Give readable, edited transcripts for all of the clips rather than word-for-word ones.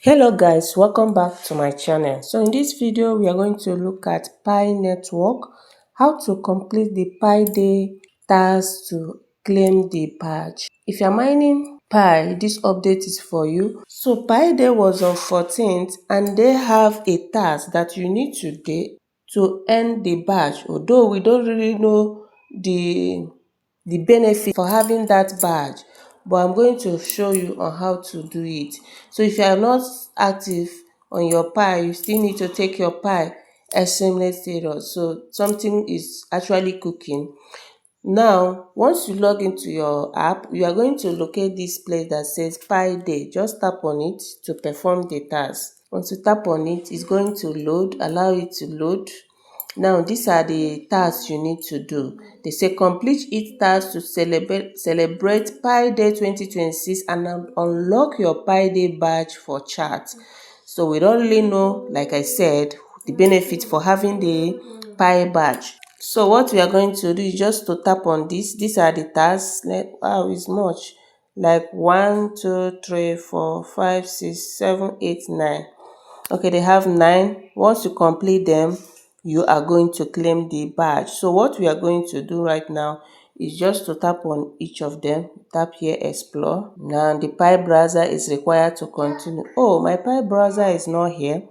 Hello guys, welcome back to my channel. So in this video we are going to look at Pi network, how to complete the Pi day task to claim the badge. If you're mining Pi, this update is for you. So Pi day was on 14th and they have a task that you need today to earn the badge, although we don't really know the benefit for having that badge, but I'm going to show you on how to do it. So if you are not active on your Pi, you still need to take your Pi estimate status. So something is actually cooking. Now, once you log into your app, you are going to locate this place that says Pi Day. Just tap on it to perform the task. Once you tap on it, it's going to load, allow it to load. Now, these are the tasks you need to do. They say complete each task to celebrate Pi Day 2026 and unlock your Pi Day badge for chat. So we don't really know, like I said, the benefit for having the Pi badge. So what we are going to do is just to tap on this. These are the tasks. Wow, it's much. Like 1, 2, 3, 4, 5, 6, 7, 8, 9. Okay, they have 9. Once you complete them, you are going to claim the badge. So what we are going to do right now is just to tap on each of them. Tap here, explore. Now the Pi browser is required to continue. Oh, my Pi browser is not here.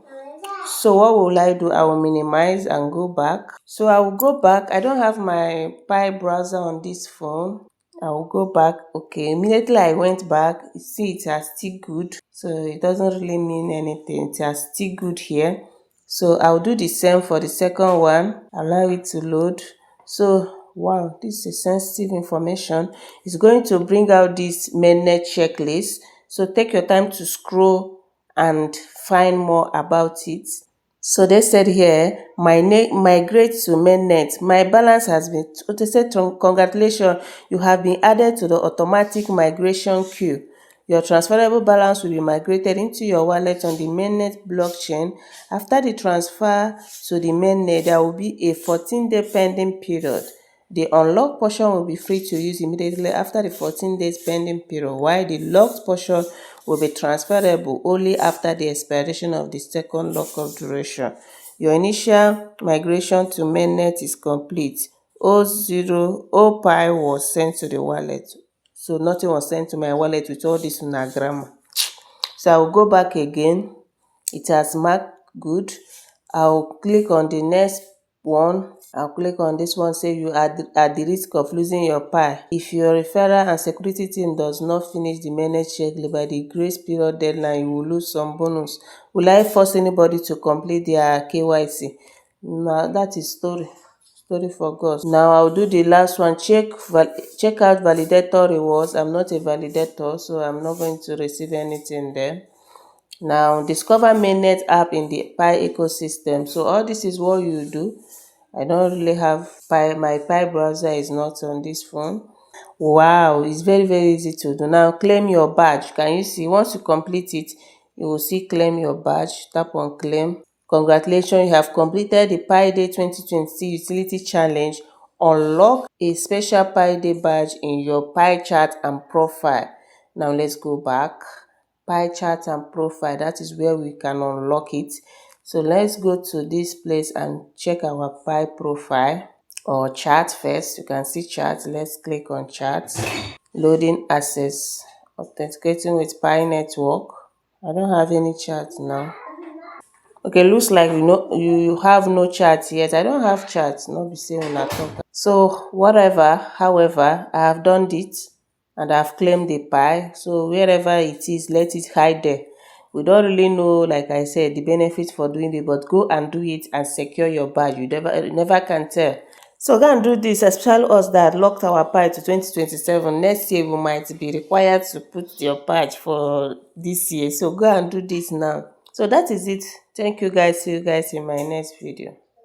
So what will I do? I will minimize and go back. So I will go back. I don't have my Pi browser on this phone. I will go back. Okay, immediately I went back. You see, it has still good. So it doesn't really mean anything. It has still good here. So I'll do the same for the second one. Allow it to load. So wow, this is sensitive information. It's going to bring out this mainnet checklist. So take your time to scroll and find more about it. So they said here, migrate to mainnet. My balance has been, they said congratulations, you have been added to the automatic migration queue. Your transferable balance will be migrated into your wallet on the mainnet blockchain. After the transfer to the mainnet, there will be a 14-day pending period. The unlocked portion will be free to use immediately after the 14 days pending period, while the locked portion will be transferable only after the expiration of the second lockup duration. Your initial migration to mainnet is complete. Pi was sent to the wallet. So nothing was sent to my wallet with all this grammar. So I will go back again. It has marked good. I'll click on the next one. I'll click on this one, say you are at the risk of losing your Pi. If your referral and security team does not finish the mainnet checklist by the grace period deadline, you will lose some bonus. Will I force anybody to complete their KYC? Now that is story for God. Now I'll do the last one. Check out validator rewards. I'm not a validator, so I'm not going to receive anything there. Now discover mainnet app in the Pi ecosystem. So all this is what you do. I don't really have Pi. My Pi browser is not on this phone. Wow, it's very easy to do. Now claim your badge. Can you see? Once you complete it, you will see claim your badge. Tap on claim. Congratulations, you have completed the Pi Day 2020 Utility Challenge. Unlock a special Pi Day badge in your Pi chart and profile. Now let's go back. Pi chart and profile, that is where we can unlock it. So let's go to this place and check our Pi profile or chart first. You can see chart. Let's click on chart. Loading access. Authenticating with Pi network. I don't have any chart now. Okay, looks like you have no chart yet. I don't have chart, not be saying una talk. So whatever, however, I have done it and I've claimed the Pi. So wherever it is, let it hide there. We don't really know, like I said, the benefits for doing it, but go and do it and secure your badge. You never can tell. So go and do this, especially us that locked our Pi to 2027. Next year we might be required to put your badge for this year. So go and do this now. So that is it. Thank you guys. See you guys in my next video.